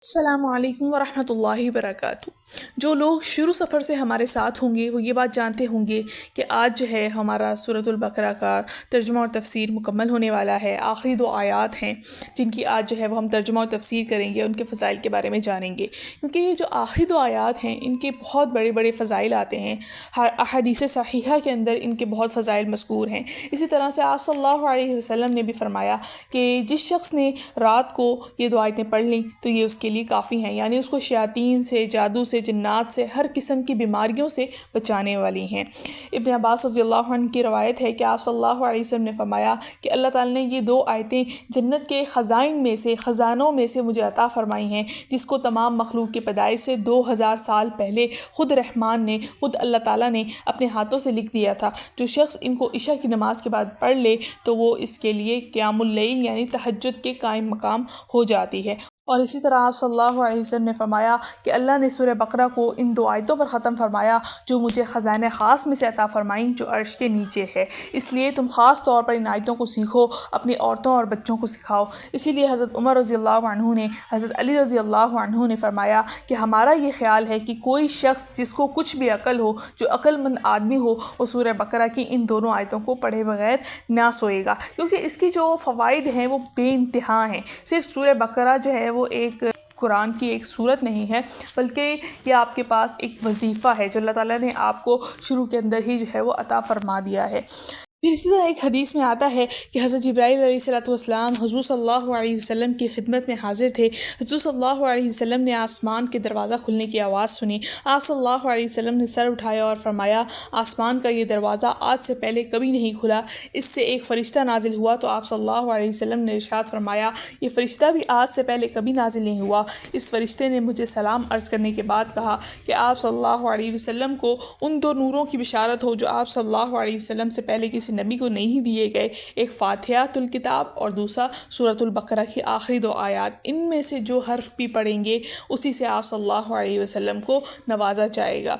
السلام علیکم ورحمۃ اللہ وبرکاتہ۔ جو لوگ شروع سفر سے ہمارے ساتھ ہوں گے وہ یہ بات جانتے ہوں گے کہ آج جو ہے ہمارا سورۃ البقرہ کا ترجمہ اور تفسیر مکمل ہونے والا ہے۔ آخری 2 آیات ہیں جن کی آج جو ہے وہ ہم ترجمہ اور تفسیر کریں گے، ان کے فضائل کے بارے میں جانیں گے، کیونکہ یہ جو آخری 2 آیات ہیں ان کے بہت بڑے بڑے فضائل آتے ہیں۔ ہر احادیث صحیحہ کے اندر ان کے بہت فضائل مذکور ہیں۔ اسی طرح سے آپ صلی اللہ علیہ وسلم نے بھی فرمایا کہ جس شخص نے رات کو یہ 2 آیتیں پڑھ لیں تو یہ اس کے لیے کافی ہیں، یعنی اس کو شیاطین سے، جادو سے، جنات سے، ہر قسم کی بیماریوں سے بچانے والی ہیں۔ ابن عباس رضی اللہ عنہ کی روایت ہے کہ آپ صلی اللہ علیہ وسلم نے فرمایا کہ اللہ تعالیٰ نے یہ 2 آیتیں جنت کے خزائن میں سے، خزانوں میں سے مجھے عطا فرمائی ہیں، جس کو تمام مخلوق کی پیدائش سے 2000 سال پہلے خود رحمان نے، خود اللہ تعالیٰ نے اپنے ہاتھوں سے لکھ دیا تھا۔ جو شخص ان کو عشاء کی نماز کے بعد پڑھ لے تو وہ اس کے لیے قیام اللیل یعنی تہجد کے قائم مقام ہو جاتی ہے۔ اور اسی طرح آپ صلی اللہ علیہ وسلم نے فرمایا کہ اللہ نے سورہ بقرہ کو ان 2 آیتوں پر ختم فرمایا جو مجھے خزانہ خاص میں سے عطا فرمائیں، جو عرش کے نیچے ہے۔ اس لیے تم خاص طور پر ان آیتوں کو سیکھو، اپنی عورتوں اور بچوں کو سکھاؤ۔ اسی لیے حضرت عمر رضی اللہ عنہ نے، حضرت علی رضی اللہ عنہ نے فرمایا کہ ہمارا یہ خیال ہے کہ کوئی شخص جس کو کچھ بھی عقل ہو، جو عقل مند آدمی ہو، وہ سورہ بقرہ کی ان دونوں آیتوں کو پڑھے بغیر نہ سوئے گا، کیونکہ اس کی جو فوائد ہیں وہ بے انتہا ہیں۔ صرف سورہ بقرہ جو ہے وہ ایک قرآن کی ایک صورت نہیں ہے، بلکہ یہ آپ کے پاس ایک وظیفہ ہے جو اللہ تعالیٰ نے آپ کو شروع کے اندر ہی جو ہے وہ عطا فرما دیا ہے۔ پھر اسی طرح ایک حدیث میں آتا ہے کہ حضرت جبرائیل علیہ السلام حضور صلی اللہ علیہ وسلم کی خدمت میں حاضر تھے۔ حضور صلی اللہ علیہ وسلم نے آسمان کے دروازہ کھلنے کی آواز سنی۔ آپ صلی اللہ علیہ وسلم نے سر اٹھایا اور فرمایا، آسمان کا یہ دروازہ آج سے پہلے کبھی نہیں کھلا۔ اس سے ایک فرشتہ نازل ہوا تو آپ صلی اللہ علیہ وسلم نے ارشاد فرمایا، یہ فرشتہ بھی آج سے پہلے کبھی نازل نہیں ہوا۔ اس فرشتے نے مجھے سلام عرض کرنے کے بعد کہا کہ آپ صلی اللہ علیہ وسلم کو ان 2 نوروں کی بشارت ہو جو آپ صلی اللہ علیہ وسلم سے پہلے کسی نبی کو نہیں دیے گئے، ایک فاتحۃ الکتاب اور دوسرا سورۃ البقرہ کی آخری 2 آیات۔ ان میں سے جو حرف بھی پڑھیں گے اسی سے آپ صلی اللہ علیہ وسلم کو نوازا جائے گا۔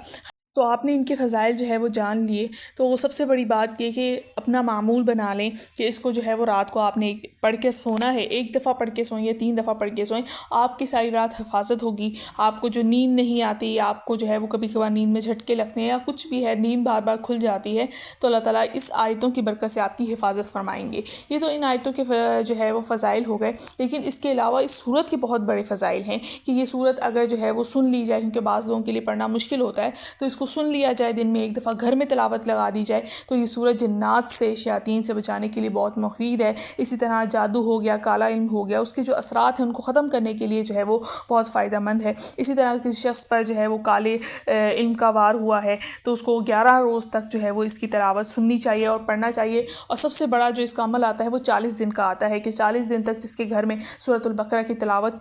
تو آپ نے ان کے فضائل جو ہے وہ جان لیے، تو وہ سب سے بڑی بات یہ کہ اپنا معمول بنا لیں کہ اس کو جو ہے وہ رات کو آپ نے پڑھ کے سونا ہے۔ 1 دفعہ پڑھ کے سوئیں یا 3 دفعہ پڑھ کے سوئیں، آپ کی ساری رات حفاظت ہوگی۔ آپ کو جو نیند نہیں آتی، یا آپ کو جو ہے وہ کبھی کبھار نیند میں جھٹکے لگتے ہیں یا کچھ بھی ہے، نیند بار بار کھل جاتی ہے، تو اللہ تعالیٰ اس آیتوں کی برکت سے آپ کی حفاظت فرمائیں گے۔ یہ تو ان آیتوں کے جو ہے وہ فضائل ہو گئے، لیکن اس کے علاوہ اس سورت کے بہت بڑے فضائل ہیں کہ یہ سورت اگر جو ہے وہ سن لی جائے، کیونکہ بعض لوگوں کے لیے پڑھنا مشکل ہوتا ہے، تو اس کو سن لیا جائے، دن میں 1 دفعہ گھر میں تلاوت لگا دی جائے، تو یہ سورت جنات سے، شیاطین سے بچانے کے لیے بہت مفید ہے۔ اسی طرح جادو ہو گیا، کالا علم ہو گیا، اس کے جو اثرات ہیں ان کو ختم کرنے کے لیے جو ہے وہ بہت فائدہ مند ہے۔ اسی طرح کسی شخص پر جو ہے وہ کالے علم کا وار ہوا ہے تو اس کو 11 روز تک جو ہے وہ اس کی تلاوت سننی چاہیے اور پڑھنا چاہیے۔ اور سب سے بڑا جو اس کا عمل آتا ہے وہ 40 دن کا آتا ہے کہ 40 دن تک جس کے گھر میں سورۃ البقرہ کی تلاوت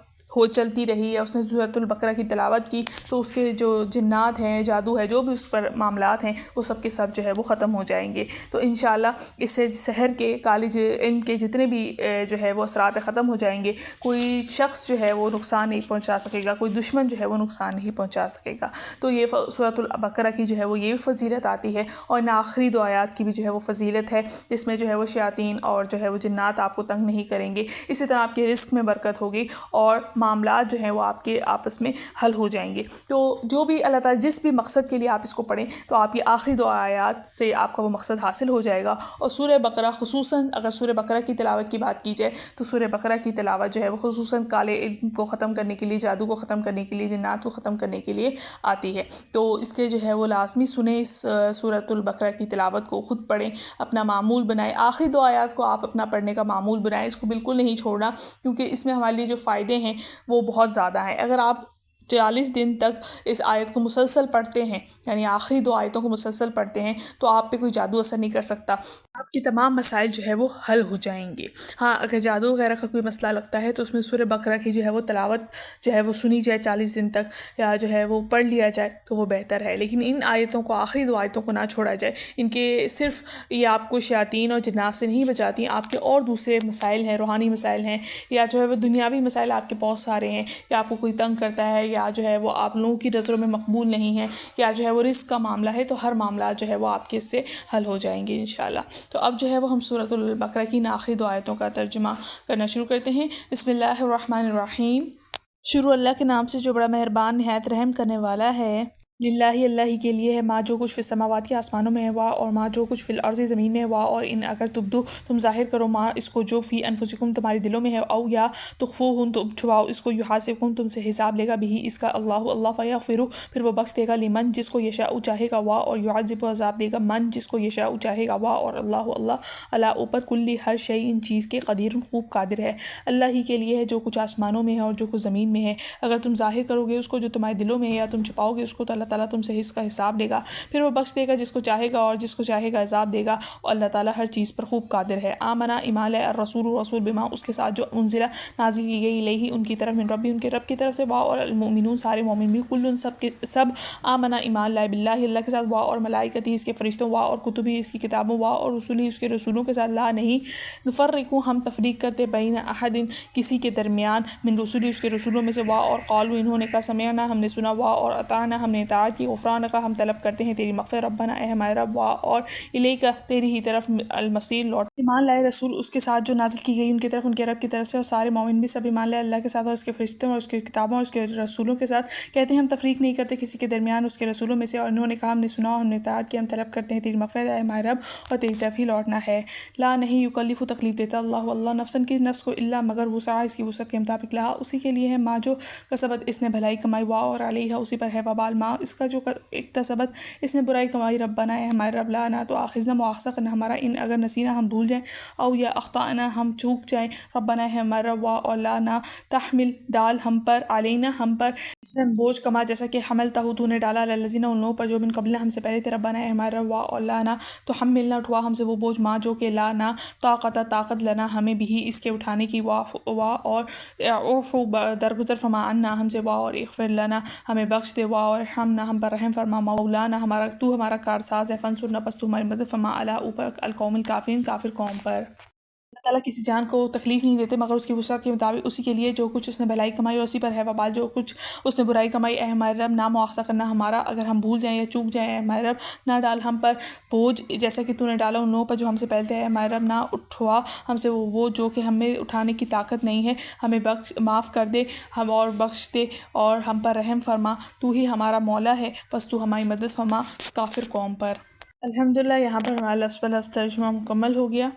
چلتی رہی یا اس نے سورۃ البقرہ کی تلاوت کی، تو اس کے جو جنات ہیں، جادو ہے، جو بھی اس پر معاملات ہیں، وہ سب کے سب جو ہے وہ ختم ہو جائیں گے۔ تو انشاءاللہ اس سے سحر کے، کالے علم کے جتنے بھی جو ہے وہ اثرات ختم ہو جائیں گے۔ کوئی شخص جو ہے وہ نقصان نہیں پہنچا سکے گا، کوئی دشمن جو ہے وہ نقصان نہیں پہنچا سکے گا۔ تو یہ سورۃ البقرہ کی جو ہے وہ یہ فضیلت آتی ہے، اور ان آخری 2 آیات کی بھی جو ہے وہ فضیلت ہے، جس میں جو ہے وہ شیاطین اور جو ہے وہ جنات آپ کو تنگ نہیں کریں گے۔ اسی طرح آپ کے رزق میں برکت ہوگی اور معاملات جو ہیں وہ آپ کے آپس میں حل ہو جائیں گے۔ تو جو بھی اللہ تعالیٰ جس بھی مقصد کے لیے آپ اس کو پڑھیں، تو آپ یہ آخری 2 آیات سے آپ کا وہ مقصد حاصل ہو جائے گا۔ اور سورہ بقرہ خصوصاً اگر سورہ بقرہ کی تلاوت کی بات کی جائے تو سورہ بقرہ کی تلاوت جو ہے وہ خصوصاً کالے علم کو ختم کرنے کے لیے، جادو کو ختم کرنے کے لیے، جنات کو ختم کرنے کے لیے آتی ہے۔ تو اس کے جو ہے وہ لازمی سنیں، اس سورۃ البقرہ کی تلاوت کو خود پڑھیں، اپنا معمول بنائیں۔ آخری 2 آیات کو آپ اپنا پڑھنے کا معمول بنائیں، اس کو بالکل نہیں چھوڑنا، کیونکہ اس میں ہمارے لیے جو فائدے ہیں وہ بہت زیادہ ہیں۔ اگر آپ 40 دن تک اس آیت کو مسلسل پڑھتے ہیں، یعنی آخری 2 آیتوں کو مسلسل پڑھتے ہیں، تو آپ پہ کوئی جادو اثر نہیں کر سکتا، آپ کے تمام مسائل جو ہے وہ حل ہو جائیں گے۔ ہاں، اگر جادو وغیرہ کا کوئی مسئلہ لگتا ہے تو اس میں سورہ بقرہ کی جو ہے وہ تلاوت جو ہے وہ سنی جائے 40 دن تک، یا جو ہے وہ پڑھ لیا جائے تو وہ بہتر ہے۔ لیکن ان آیتوں کو، آخری 2 آیتوں کو نہ چھوڑا جائے۔ ان کے صرف یہ آپ کو شیاطین اور جنات سے نہیں بچاتی، آپ کے اور دوسرے مسائل ہیں، روحانی مسائل ہیں، یا جو ہے وہ دنیاوی مسائل آپ کے بہت سارے ہیں، یا آپ کو کوئی تنگ کرتا ہے، یا جو ہے وہ آپ لوگوں کی نظروں میں مقبول نہیں ہے، یا جو ہے وہ رزق کا معاملہ ہے، تو ہر معاملات جو ہے وہ آپ کے اس سے حل ہو جائیں گے انشاءاللہ۔ تو اب جو ہے وہ ہم سورۃ البقرہ کی آخری 2 آیتوں کا ترجمہ کرنا شروع کرتے ہیں۔ بسم اللہ الرحمن الرحیم۔ شروع اللہ کے نام سے جو بڑا مہربان نہایت رحم کرنے والا ہے۔ للہ اللہ ہی کے لیے ہے ما جو کچھ فی السماوات کے آسمانوں میں ہے وا، اور ما جو کچھ فی الارض زمین میں ہے وا، اور ان اگر تبدو تم ظاہر کرو ما اس کو جو فی انفسکم تمہارے دلوں میں ہے، او یا تخفوہ تم چھپاؤ اس کو، یحاسبکم تم سے حساب لے گا بھی اس کا اللہ فیغفرو پھر وہ بخش دے گا، لمن جس کو یشاء چاہے گا وا، اور یعذب عذاب دے گا من جس کو یشاء چاہے گا وا، اور اللہ اللہ اوپر کلی ہر شیء ان چیز کے قدیر خوب قادر ہے۔ اللہ ہی کے لیے ہے جو کچھ آسمانوں میں ہے اور جو کچھ زمین میں ہے، اگر تم ظاہر کرو گے اس کو جو تمہارے دلوں میں ہے یا تم چھپاؤ گے اس کو تو اللہ تعالیٰ تم سے اس کا حساب لے گا، پھر وہ بخش دے گا جس کو چاہے گا اور جس کو چاہے گا عذاب دے گا، اور اللہ تعالیٰ ہر چیز پر خوب قادر ہے۔ آمنا ایمان لائے الرسول رسول بما اس کے ساتھ جو انزلہ نازل کی گئی الیہ ان کی طرف من ربی ان کے رب کی طرف سے، وا اور المؤمنون سارے مومن بھی کل سب آمنا ایمان لائے باللہ اللہ کے ساتھ، وا اور ملائکتی اس کے فرشتوں، وا اور کتبی اس کی کتابوں، وا اور رسولی اس کے رسولوں کے ساتھ، لا نہیں نفرقو ہم تفریق کرتے بین احد کسی کے درمیان من رسولی اس کے رسولوں میں سے، وا اور قالو انہوں نے کہا سمعنا ہم نے سنا، وا اور اطعنا ہم نے اطاعت کی، غفرانک ہم طلب کرتے ہیں تیری مغفرت، ربنا اے ہمارے رب، وا اور الیک تیری ہی طرف المصیر لوٹ۔ ایمان لائے رسول اس کے ساتھ جو نازل کی گئی ان کی طرف ان کے رب کی طرف سے، اور سارے مومن بھی سب ایمان لائے اللہ کے ساتھ اور اس کے فرشتوں اور اس کی کتابوں اور اس کے رسولوں کے ساتھ، کہتے ہیں ہم تفریق نہیں کرتے کسی کے درمیان اس کے رسولوں میں سے، اور انہوں نے کہا ہم نے سنا اور ہم نے اطاعت کی، ہم طلب کرتے ہیں تیری مغفرت اے ہمارے رب اور تیری طرف ہی لوٹنا ہے۔ لا نہیں یکلف تکلیف دیتا اللہ نفسن کی نفس کو الا مگر وسعہا اس کی وسعت کے مطابق، لہا اسی کے لیے ہے ما جو کسبت اس نے بھلائی کمائی، وا اور علیہا اسی پر ہے وبال ما اس کا جو اکتسبت اس نے برائی کمائی، ربنا اے ہمارے رب لا نہ تو آخذنا مؤاخذہ کرنا ہمارا ان اگر نسینا ہم بھول جائیں، او یا اخطانا ہم چوک جائیں، ربنا اے ہمارا رب، وا اور لا نہ تحمل ڈال ہم پر علینا ہم پر اس نے بوجھ کما جیسا کہ حملتہ تو نے ڈالا الذین ان لوگوں پر جو من قبلنا ہم سے پہلے تھے، ربنا اے ہمارا رب، وا اور لا نہ تو حملنا اٹھوا ہم سے وہ بوجھ ما جو کہ لا نہ طاقت لنا ہمیں بھی اس کے اٹھانے کی، وا اور اعفو درگزر فرما عنا ہم سے، وا اور اغفر لنا ہمیں بخش دے، وا اور ارحمنا ہم پر رحم فرما، مولانا ہمارا تو ہمارا کارساز ہے، فانصرنا پس تو ہماری مدد فرما، علی اوپر القوم الکافرین کافر قوم پر۔ اللہ تعالیٰ کسی جان کو تکلیف نہیں دیتے مگر اس کی وسعت کے مطابق، اسی کے لیے جو کچھ اس نے بھلائی کمائی اور اسی پر ہے وبال جو کچھ اس نے برائی کمائی، اے ہمارے رب نہ مؤاخذہ کرنا ہمارا اگر ہم بھول جائیں یا چوک جائیں، اے ہمارے رب نہ ڈال ہم پر بوجھ جیسا کہ تو نے ڈالا ان لوگوں پر جو ہم سے پہلے تھے، اے ہمارے رب نہ اٹھوا ہم سے وہ بوجھ جو کہ ہمیں اٹھانے کی طاقت نہیں ہے، ہمیں معاف کر دے ہم اور بخش دے اور ہم پر رحم فرما، تو ہی ہمارا مولا ہے بس تو ہماری مدد فرما کافر قوم پر۔ الحمدللہ یہاں پر ہمارا لفظ بلفظ ترجمہ مکمل ہو گیا۔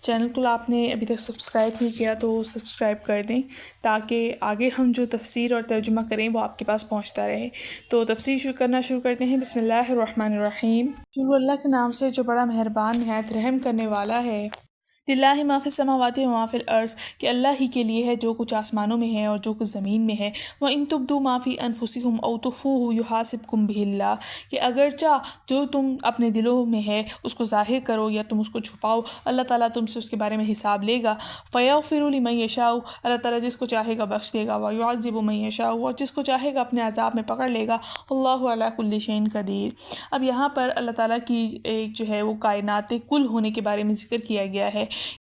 چینل کو آپ نے ابھی تک سبسکرائب نہیں کیا تو سبسکرائب کر دیں تاکہ آگے ہم جو تفسیر اور ترجمہ کریں وہ آپ کے پاس پہنچتا رہے۔ تو تفسیر شروع کرتے ہیں۔ بسم اللہ الرحمن الرحیم، شروع اللہ کے نام سے جو بڑا مہربان نہایت رحم کرنے والا ہے۔ للہ ما فی السماوات و ما فی الارض کہ اللہ ہی کے لیے ہے جو کچھ آسمانوں میں ہے اور جو کچھ زمین میں ہے، وَإِن تُبْدُوا مَا فِي أَنفُسِكُمْ أَوْ تُخْفُوهُ يُحَاسِبْكُم بِهِ اللَّهُ کہ اگرچہ جو تم اپنے دلوں میں ہے اس کو ظاہر کرو یا تم اس کو چھپاؤ، اللہ تعالیٰ تم سے اس کے بارے میں حساب لے گا۔ فَيَغْفِرُ لِمَن يَشَاءُ اللہ تعالیٰ جس کو چاہے گا بخش دے گا، وَيُعَذِّبُ مَن يَشَاءُ اور جس کو چاہے گا اپنے عذاب میں پکڑ لے گا، اللہ علی کل شیء قدیر۔ اب یہاں پر اللہ تعالیٰ کی ایک جو ہے وہ کائنات کل ہونے کے بارے میں ذکر کیا گیا ہے،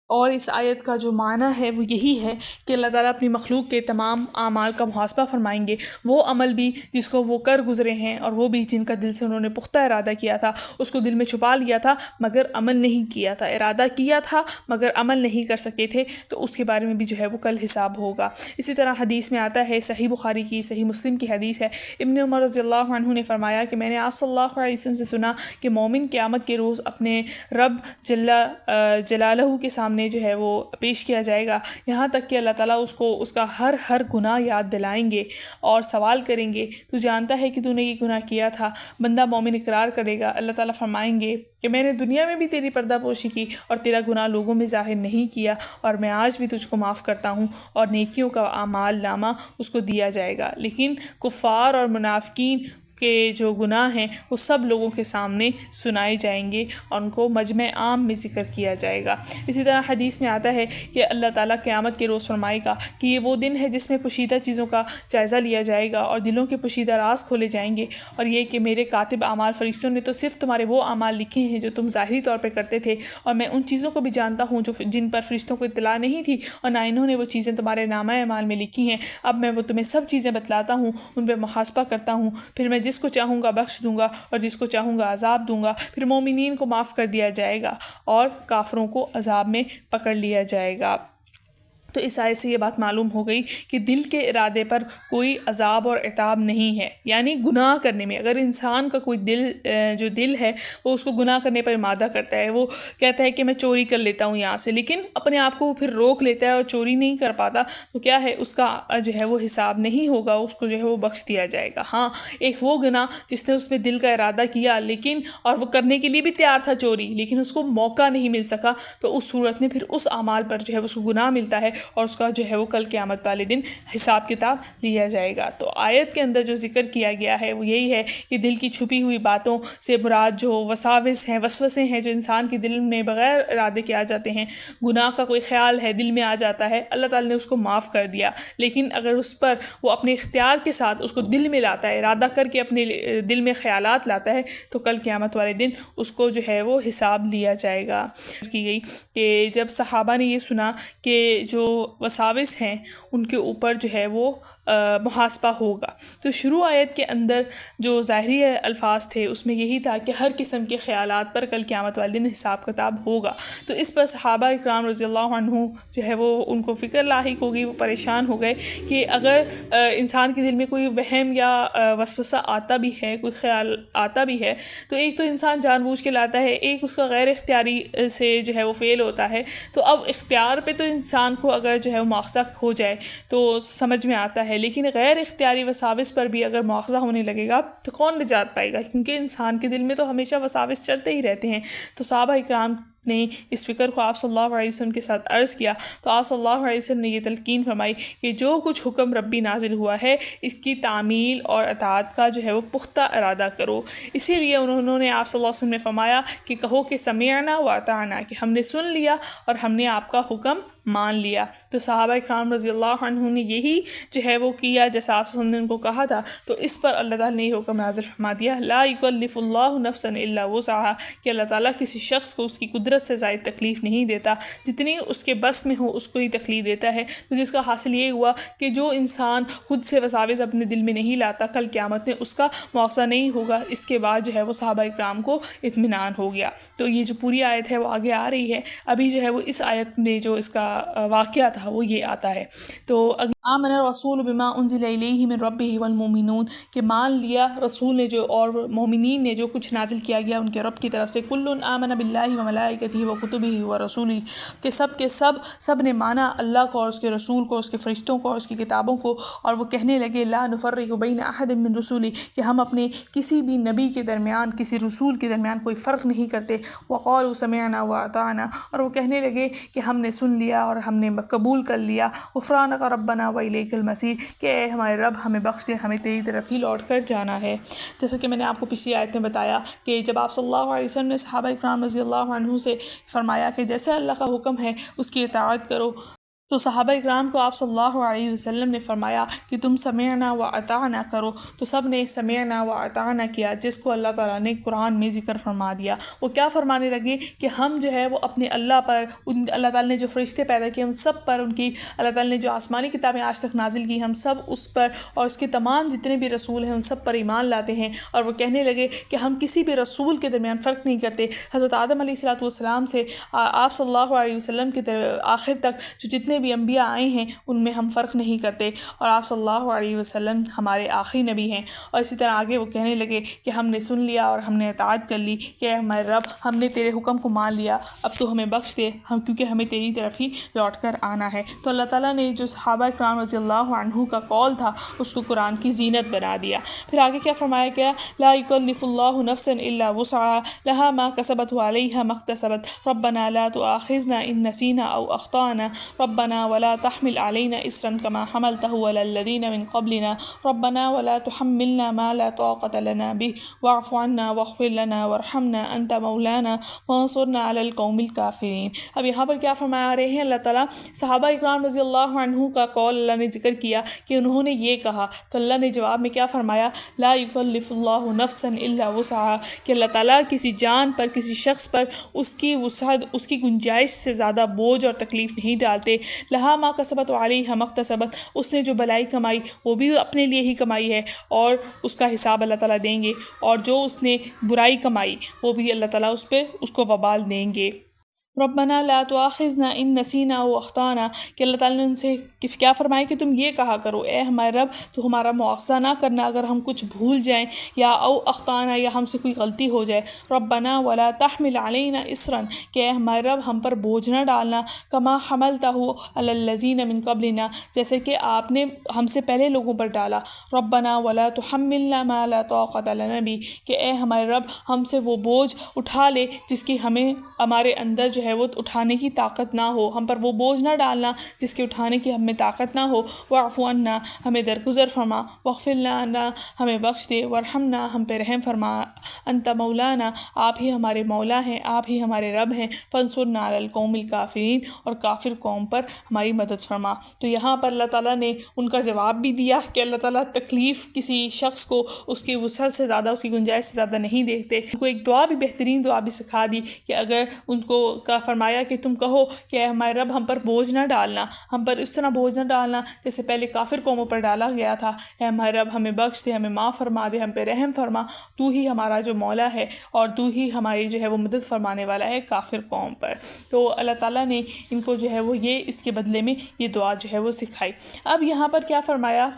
اور اس آیت کا جو معنی ہے وہ یہی ہے کہ اللہ تعالیٰ اپنی مخلوق کے تمام اعمال کا محاسبہ فرمائیں گے، وہ عمل بھی جس کو وہ کر گزرے ہیں اور وہ بھی جن کا دل سے انہوں نے پختہ ارادہ کیا تھا، اس کو دل میں چھپا لیا تھا مگر عمل نہیں کیا تھا، ارادہ کیا تھا مگر عمل نہیں کر سکے تھے، تو اس کے بارے میں بھی جو ہے وہ کل حساب ہوگا۔ اسی طرح حدیث میں آتا ہے، صحیح بخاری کی صحیح مسلم کی حدیث ہے، ابن عمر رضی اللہ عنہ نے فرمایا کہ میں نے آپ صلی اللہ علیہ وسلم سے سنا کہ مومن قیامت کے روز اپنے رب جلالہ کے سامنے جو ہے وہ پیش کیا جائے گا، یہاں تک کہ اللہ تعالیٰ اس کو اس کا ہر گناہ یاد دلائیں گے اور سوال کریں گے، تو جانتا ہے کہ تو نے یہ گناہ کیا تھا؟ بندہ مومن اقرار کرے گا، اللہ تعالیٰ فرمائیں گے کہ میں نے دنیا میں بھی تیری پردہ پوشی کی اور تیرا گناہ لوگوں میں ظاہر نہیں کیا، اور میں آج بھی تجھ کو معاف کرتا ہوں، اور نیکیوں کا اعمال نامہ اس کو دیا جائے گا۔ لیکن کفار اور منافقین کے جو گناہ ہیں وہ سب لوگوں کے سامنے سنائے جائیں گے اور ان کو مجمع عام میں ذکر کیا جائے گا۔ اسی طرح حدیث میں آتا ہے کہ اللہ تعالیٰ قیامت کے روز فرمائے گا کہ یہ وہ دن ہے جس میں پوشیدہ چیزوں کا جائزہ لیا جائے گا اور دلوں کے پوشیدہ راز کھولے جائیں گے، اور یہ کہ میرے کاتب اعمال فرشتوں نے تو صرف تمہارے وہ اعمال لکھے ہیں جو تم ظاہری طور پہ کرتے تھے، اور میں ان چیزوں کو بھی جانتا ہوں جن پر فرشتوں کو اطلاع نہیں تھی، اور نہ انہوں نے وہ چیزیں تمہارے نامہ اعمال میں لکھی ہیں۔ اب میں وہ تمہیں سب چیزیں بتلاتا ہوں، ان پہ محاسبہ کرتا ہوں، پھر میں جس کو چاہوں گا بخش دوں گا اور جس کو چاہوں گا عذاب دوں گا، پھر مومنین کو معاف کر دیا جائے گا اور کافروں کو عذاب میں پکڑ لیا جائے گا۔ تو اس آیت سے یہ بات معلوم ہو گئی کہ دل کے ارادے پر کوئی عذاب اور عتاب نہیں ہے، یعنی گناہ کرنے میں اگر انسان کا کوئی جو دل ہے وہ اس کو گناہ کرنے پر ارادہ کرتا ہے، وہ کہتا ہے کہ میں چوری کر لیتا ہوں یہاں سے، لیکن اپنے آپ کو وہ پھر روک لیتا ہے اور چوری نہیں کر پاتا، تو کیا ہے اس کا جو ہے وہ حساب نہیں ہوگا، اس کو جو ہے وہ بخش دیا جائے گا۔ ہاں، ایک وہ گناہ جس نے اس میں دل کا ارادہ کیا لیکن اور وہ کرنے کے لیے بھی تیار تھا چوری، لیکن اس کو موقع نہیں مل سکا، تو اس صورت میں پھر اس اعمال پر جو ہے اس کو گناہ ملتا ہے اور اس کا جو ہے وہ کل قیامت والے دن حساب کتاب لیا جائے گا۔ تو آیت کے اندر جو ذکر کیا گیا ہے وہ یہی ہے کہ دل کی چھپی ہوئی باتوں سے مراد جو وساوس ہیں، وسوسے ہیں جو انسان کے دل میں بغیر ارادے کے آ جاتے ہیں، گناہ کا کوئی خیال ہے دل میں آ جاتا ہے، اللہ تعالیٰ نے اس کو معاف کر دیا، لیکن اگر اس پر وہ اپنے اختیار کے ساتھ اس کو دل میں لاتا ہے، ارادہ کر کے اپنے دل میں خیالات لاتا ہے، تو کل قیامت والے دن اس کو جو ہے وہ حساب لیا جائے گا۔ کی گئی کہ جب صحابہ نے یہ سنا کہ جو وساوس ہیں ان کے اوپر جو ہے وہ محاسبہ ہوگا، تو شروع آیت کے اندر جو ظاہری الفاظ تھے اس میں یہی تھا کہ ہر قسم کے خیالات پر کل قیامت والے دن حساب کتاب ہوگا، تو اس پر صحابہ اکرام رضی اللہ عنہ جو ہے وہ ان کو فکر لاحق ہوگی، وہ پریشان ہو گئے کہ اگر انسان کے دل میں کوئی وہم یا وسوسہ آتا بھی ہے، کوئی خیال آتا بھی ہے، تو ایک تو انسان جان بوجھ کے لاتا ہے، ایک اس کا غیر اختیاری سے جو ہے وہ فیل ہوتا ہے، تو اب اختیار پہ تو انسان کو اگر جو ہے وہ مواخذہ ہو جائے تو سمجھ میں آتا ہے، لیکن غیر اختیاری وساوس پر بھی اگر مواخذہ ہونے لگے گا تو کون نجات پائے گا، کیونکہ انسان کے دل میں تو ہمیشہ وساوس چلتے ہی رہتے ہیں۔ تو صحابہ اکرام نے اس فکر کو آپ صلی اللہ علیہ وسلم کے ساتھ عرض کیا، تو آپ صلی اللہ علیہ وسلم نے یہ تلقین فرمائی کہ جو کچھ حکم ربی نازل ہوا ہے اس کی تعمیل اور اطاعت کا جو ہے وہ پختہ ارادہ کرو، اسی لیے انہوں نے آپ صلی اللہ علیہ وسلم نے فرمایا کہ کہو کہ سمعنا و اطعنا، کہ ہم نے سن لیا اور ہم نے آپ کا حکم مان لیا۔ تو صحابہ اکرام رضی اللہ عنہ نے یہی جو ہے وہ کیا جیسا آپ صلی اللہ علیہ وسلم نے ان کو کہا تھا، تو اس پر اللہ تعالیٰ نے یہ حکم نازل فرما دیا، لا یکلف اللہ نفسا الا وسعها، کہ اللہ تعالیٰ کسی شخص کو اس کی قدرت سے زائد تکلیف نہیں دیتا، جتنی اس کے بس میں ہو اس کو ہی تکلیف دیتا ہے۔ تو جس کا حاصل یہ ہوا کہ جو انسان خود سے وساوس اپنے دل میں نہیں لاتا، کل قیامت میں اس کا مواخذہ نہیں ہوگا۔ اس کے بعد جو ہے وہ صحابہ اکرام کو اطمینان ہو گیا۔ تو یہ جو پوری آیت ہے وہ آگے آ رہی ہے، ابھی جو ہے وہ اس آیت میں جو اس کا واقعہ تھا وہ یہ آتا ہے۔ تو آمن الرسول بما انزل الیہ من ربہ والمؤمنون، کہ مان لیا رسول نے جو اور مومنین نے جو کچھ نازل کیا گیا ان کے رب کی طرف سے، کل آمن باللہ وملائکتہ وکتبہ ورسولہ، کہ سب نے مانا اللہ کو اور اس کے رسول کو، اس کے فرشتوں کو اور اس کی کتابوں کو، اور وہ کہنے لگے لا نفرق بین احد من رسولہ، کہ ہم اپنے کسی بھی نبی کے درمیان، کسی رسول کے درمیان کوئی فرق نہیں کرتے، وقالوا سمعنا واطعنا، اور وہ کہنے لگے کہ ہم نے سن لیا اور ہم نے قبول کر لیا، غفرانک ربنا والیک المصیر، کہ اے ہمارے رب ہمیں بخش دے، ہمیں تیری طرف ہی لوٹ کر جانا ہے۔ جیسا کہ میں نے آپ کو پچھلی آیت میں بتایا کہ جب آپ صلی اللہ علیہ وسلم نے صحابہ اکرام رضی اللہ عنہ سے فرمایا کہ جیسے اللہ کا حکم ہے اس کی اطاعت کرو، تو صحابہ اکرام کو آپ صلی اللہ علیہ وسلم نے فرمایا کہ تم سمعنا و اطعنا کرو، تو سب نے سمعنا و اطعنا کیا، جس کو اللہ تعالیٰ نے قرآن میں ذکر فرما دیا۔ وہ کیا فرمانے لگے کہ ہم جو ہے وہ اپنے اللہ پر، اللہ تعالیٰ نے جو فرشتے پیدا کیے ان سب پر، ان کی اللہ تعالیٰ نے جو آسمانی کتابیں آج تک نازل کی ہم سب اس پر، اور اس کے تمام جتنے بھی رسول ہیں ان سب پر ایمان لاتے ہیں۔ اور وہ کہنے لگے کہ ہم کسی بھی رسول کے درمیان فرق نہیں کرتے، حضرت آدم علیہ السلام سے آپ صلی اللہ علیہ وسلم کے آخر تک جو جتنے بھی انبیاء آئے ہیں ان میں ہم فرق نہیں کرتے، اور آپ صلی اللہ علیہ وسلم ہمارے آخری نبی ہیں۔ اور اسی طرح آگے وہ کہنے لگے کہ ہم نے سن لیا اور ہم نے اطاعت کر لی، کہ ہمارے رب ہم نے تیرے حکم کو مان لیا، اب تو ہمیں بخش دے، کیونکہ ہمیں تیری طرف ہی لوٹ کر آنا ہے۔ تو اللہ تعالیٰ نے جو صحابہ اکرام رضی اللہ عنہ کا قول تھا اس کو قرآن کی زینت بنا دیا۔ پھر آگے کیا فرمایا گیا، لا یکلف اللہ نفسا الا وسعها لها ما كسبت وعليها ما اكتسبت ربنا لا تؤاخذنا ان نسينا او اخطانا ربنا ولا تحمل علينا إصرا كما حملته على الذين من قبلنا ربنا ولا تحملنا ما لا طاقة لنا به واعف عنا واغفر لنا وارحمنا أنت مولانا وانصرنا على القوم الكافرين۔ اب یہاں پر کیا فرما رہے ہیں اللہ تعالیٰ، صحابہ اکرام رضی اللہ عنہ کا قول اللہ نے ذکر کیا کہ انہوں نے یہ کہا، تو اللہ نے جواب میں کیا فرمایا، لا یکلف اللہ نفسا الا وسعها، کہ اللہ تعالیٰ کسی جان پر، کسی شخص پر اس کی وسعت، اس کی گنجائش سے زیادہ بوجھ اور تکلیف نہیں ڈالتے۔ لہا ما کسبت وعلیہا ما اکتسبت، اس نے جو بلائی کمائی وہ بھی اپنے لیے ہی کمائی ہے اور اس کا حساب اللہ تعالیٰ دیں گے، اور جو اس نے برائی کمائی وہ بھی اللہ تعالیٰ اس پہ اس کو وبال دیں گے۔ ربنا لا تؤاخذنا ان نسینا او اخطانا، کہ اللہ تعالیٰ نے ان سے کیا فرمائے کہ تم یہ کہا کرو اے ہمارے رب تو ہمارا مواخذہ نہ کرنا اگر ہم کچھ بھول جائیں، یا او اخطانا یا ہم سے کوئی غلطی ہو جائے۔ ربنا ولا تحمل علینا اسرا، کہ اے ہمارے رب ہم پر بوجھ نہ ڈالنا، کما حملتہ علی الذین من قبلنا، جیسے کہ آپ نے ہم سے پہلے لوگوں پر ڈالا۔ ربنا ولا تحملنا ما لا طاقت لنا بہ، کہ اے ہمارے رب ہم سے وہ بوجھ اٹھا لے جس کی ہمیں ہمارے اندر جو ہے وہ اٹھانے کی طاقت نہ ہو، ہم پر وہ بوجھ نہ ڈالنا جس کے اٹھانے کی ہم میں طاقت نہ ہو۔ واعف عنا، ہمیں درگزر فرما، واغفر لنا، ہمیں بخش دے، وارحمنا، ہم پہ رحم فرما، انت مولانا، آپ ہی ہمارے مولا ہیں، آپ ہی ہمارے رب ہیں، فانصرنا علی القوم الکافرین، اور کافر قوم پر ہماری مدد فرما۔ تو یہاں پر اللہ تعالیٰ نے ان کا جواب بھی دیا کہ اللہ تعالیٰ تکلیف کسی شخص کو اس کی وسعت سے زیادہ، اس کی گنجائش سے زیادہ نہیں دیتے۔ ان کو ایک دعا بھی، بہترین دعا بھی سکھا دی کہ اگر ان کو کا فرمایا کہ تم کہو کہ اے ہمارے رب ہم پر بوجھ نہ ڈالنا، ہم پر اس طرح بوجھ نہ ڈالنا جیسے پہلے کافر قوموں پر ڈالا گیا تھا، اے ہمارے رب ہمیں بخش دے، ہمیں معاف فرما دے، ہم پہ رحم فرما، تو ہی ہمارا جو مولا ہے اور تو ہی ہماری جو ہے وہ مدد فرمانے والا ہے کافر قوم پر۔ تو اللہ تعالیٰ نے ان کو جو ہے وہ یہ اس کے بدلے میں یہ دعا جو ہے وہ سکھائی۔ اب یہاں پر کیا فرمایا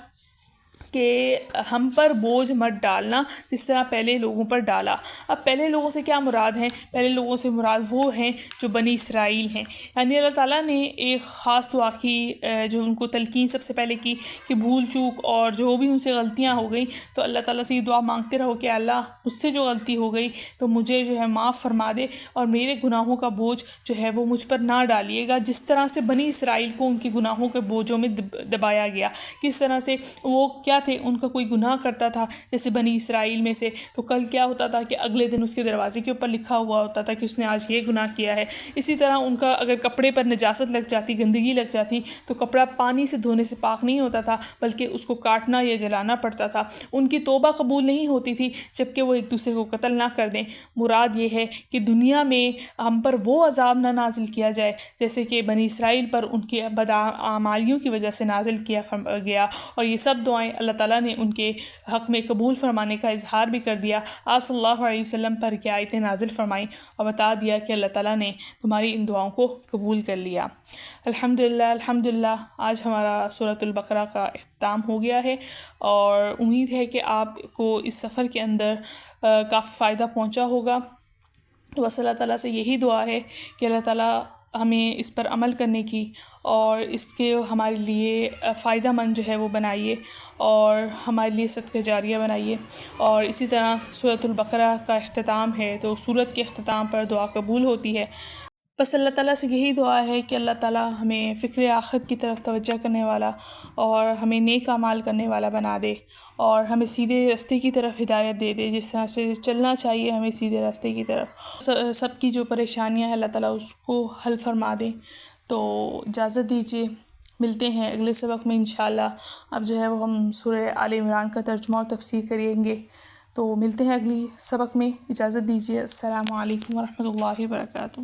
کہ ہم پر بوجھ مت ڈالنا جس طرح پہلے لوگوں پر ڈالا۔ اب پہلے لوگوں سے کیا مراد ہیں؟ پہلے لوگوں سے مراد وہ ہیں جو بنی اسرائیل ہیں، یعنی اللہ تعالیٰ نے ایک خاص دعا کی جو ان کو تلقین سب سے پہلے کی کہ بھول چوک اور جو بھی ان سے غلطیاں ہو گئیں تو اللہ تعالیٰ سے یہ دعا مانگتے رہو کہ اللہ مجھ سے جو غلطی ہو گئی تو مجھے جو ہے معاف فرما دے اور میرے گناہوں کا بوجھ جو ہے وہ مجھ پر نہ ڈالیے گا، جس طرح سے بنی اسرائیل کو ان کے گناہوں کے بوجھوں میں دبایا گیا۔ کس طرح سے وہ کیا تھے، ان کا کوئی گناہ کرتا تھا جیسے بنی اسرائیل میں سے تو کل کیا ہوتا تھا کہ اگلے دن اس کے دروازے کے اوپر لکھا ہوا ہوتا تھا کہ اس نے آج یہ گناہ کیا ہے۔ اسی طرح ان کا اگر کپڑے پر نجاست لگ جاتی، گندگی لگ جاتی تو کپڑا پانی سے دھونے سے پاک نہیں ہوتا تھا بلکہ اس کو کاٹنا یا جلانا پڑتا تھا۔ ان کی توبہ قبول نہیں ہوتی تھی جب کہ وہ ایک دوسرے کو قتل نہ کر دیں۔ مراد یہ ہے کہ دنیا میں ہم پر وہ عذاب نہ نازل کیا جائے جیسے کہ بنی اسرائیل پر ان کی بداعمالیوں کی وجہ سے نازل کیا گیا، اور یہ سب دعائیں اللہ تعالیٰ نے ان کے حق میں قبول فرمانے کا اظہار بھی کر دیا۔ آپ صلی اللہ علیہ وسلم پر یہ آیتیں نازل فرمائیں اور بتا دیا کہ اللہ تعالیٰ نے تمہاری ان دعاؤں کو قبول کر لیا۔ الحمدللہ آج ہمارا سورۃ البقرہ کا اختتام ہو گیا ہے، اور امید ہے کہ آپ کو اس سفر کے اندر کافی فائدہ پہنچا ہوگا۔ تو بس اللہ تعالیٰ سے یہی دعا ہے کہ اللہ تعالیٰ ہمیں اس پر عمل کرنے کی اور اس کے ہمارے لیے فائدہ مند جو ہے وہ بنائیے، اور ہمارے لیے صدقہ جاریہ بنائیے۔ اور اسی طرح سورۃ البقرہ کا اختتام ہے تو سورت کے اختتام پر دعا قبول ہوتی ہے۔ بس اللہ تعالیٰ سے یہی دعا ہے کہ اللہ تعالیٰ ہمیں فکر آخرت کی طرف توجہ کرنے والا اور ہمیں نیک اعمال کرنے والا بنا دے، اور ہمیں سیدھے راستے کی طرف ہدایت دے دے، جس طرح سے چلنا چاہیے ہمیں سیدھے راستے کی طرف۔ سب کی جو پریشانیاں ہیں اللہ تعالیٰ اس کو حل فرما دے۔ تو اجازت دیجیے، ملتے ہیں اگلے سبق میں انشاءاللہ۔ اب جو ہے وہ ہم سورہ آل عمران کا ترجمہ اور تفسیر کریں گے، تو ملتے ہیں اگلی سبق میں۔ اجازت دیجیے، السلام علیکم ورحمۃ اللہ وبرکاتہ۔